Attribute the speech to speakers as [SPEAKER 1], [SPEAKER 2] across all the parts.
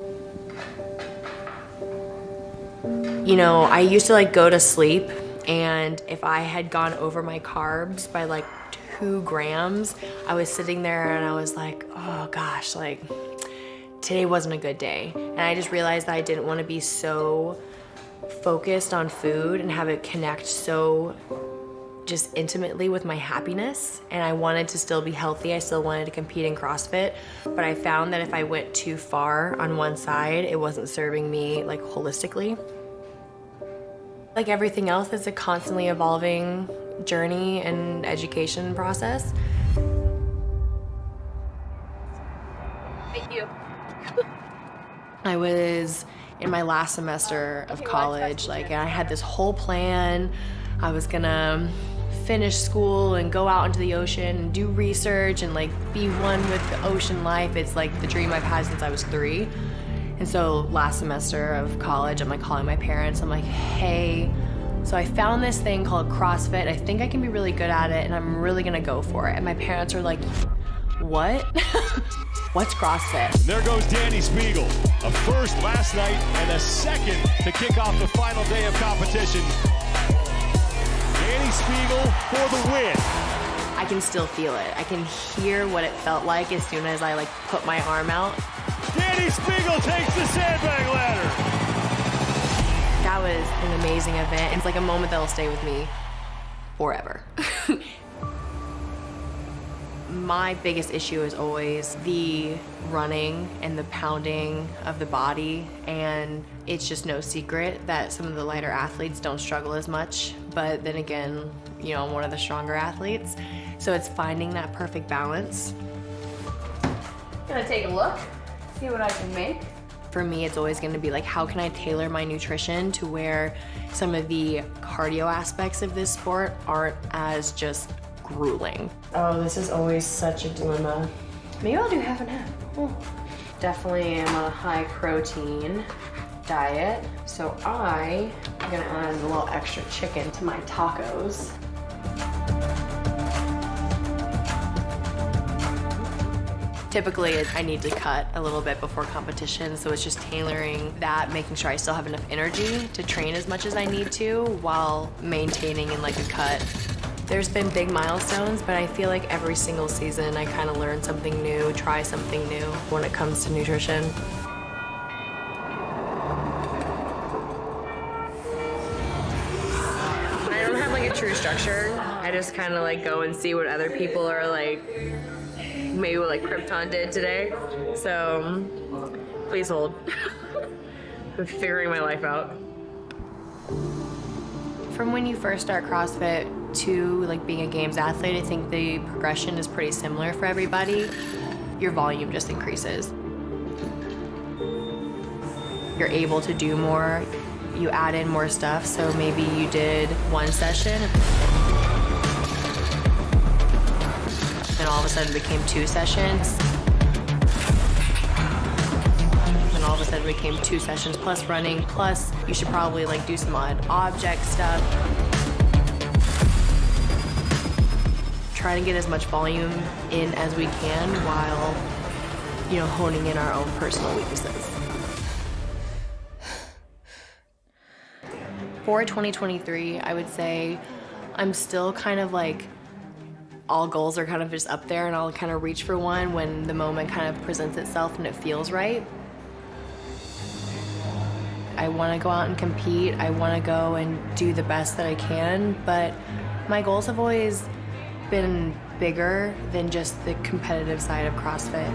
[SPEAKER 1] You know, I used to like go to sleep, and if I had gone over my carbs by like 2 grams, I was sitting there and I was like, oh gosh, like today wasn't a good day. And I just realized that I didn't want to be so focused on food and have it connect so just intimately with my happiness. And I wanted to still be healthy. I still wanted to compete in CrossFit, but I found that if I went too far on one side, it wasn't serving me like holistically. Like everything else, it's a constantly evolving journey and education process.
[SPEAKER 2] Thank you.
[SPEAKER 1] I was in my last semester of college, like, and I had this whole plan. I was gonna finish school and go out into the ocean and do research and like be one with the ocean life. It's like the dream I've had since I was 3. And so last semester of college, I'm like calling my parents. I'm like, hey, so I found this thing called CrossFit. I think I can be really good at it and I'm really gonna go for it. And my parents are like, what? What's CrossFit?
[SPEAKER 3] There goes Dani Speegle. A first last night and a second to kick off the final day of competition. Dani Speegle for the win.
[SPEAKER 1] I can still feel it. I can hear what it felt like as soon as I like put my arm out.
[SPEAKER 3] Dani Speegle takes the sandbag ladder.
[SPEAKER 1] That was an amazing event. It's like a moment that'll stay with me forever. My biggest issue is always the running and the pounding of the body, and it's just no secret that some of the lighter athletes don't struggle as much, but then again, you know, I'm one of the stronger athletes, so it's finding that perfect balance.
[SPEAKER 2] Gonna take a look, see what I can make.
[SPEAKER 1] For me, it's always gonna be like, how can I tailor my nutrition to where some of the cardio aspects of this sport aren't as just grueling. Oh, this is always such a dilemma.
[SPEAKER 2] Maybe I'll do half and half. Oh. Definitely am on a high protein diet, so I am gonna add a little extra chicken to my tacos.
[SPEAKER 1] Typically, I need to cut a little bit before competition, so it's just tailoring that, making sure I still have enough energy to train as much as I need to while maintaining in like a cut. There's been big milestones, but I feel like every single season I kind of learn something new, try something new when it comes to nutrition. I don't have like a true structure. I just kind of like go and see what other people are like, maybe what like Krypton did today. So please hold. I'm figuring my life out. From when you first start CrossFit to like being a games athlete, I think the progression is pretty similar for everybody. Your volume just increases. You're able to do more, you add in more stuff, so maybe you did 1 session and all of a sudden it became 2 sessions. And all of a sudden it became 2 sessions plus running, plus you should probably like do some odd object stuff. Try to get as much volume in as we can while, you know, honing in our own personal weaknesses. For 2023, I would say I'm still kind of like, all goals are kind of just up there and I'll kind of reach for one when the moment kind of presents itself and it feels right. I want to go out and compete. I want to go and do the best that I can, but my goals have always been bigger than just the competitive side of CrossFit.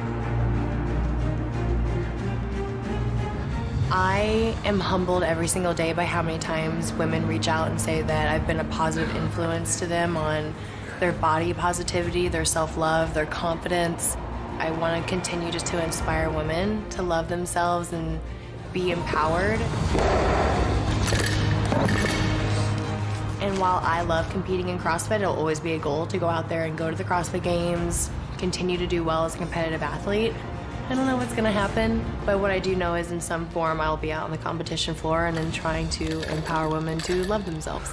[SPEAKER 1] I am humbled every single day by how many times women reach out and say that I've been a positive influence to them on their body positivity, their self-love, their confidence. I want to continue just to inspire women to love themselves and be empowered. And while I love competing in CrossFit, it'll always be a goal to go out there and go to the CrossFit Games, continue to do well as a competitive athlete. I don't know what's gonna happen, but what I do know is in some form I'll be out on the competition floor and then trying to empower women to love themselves.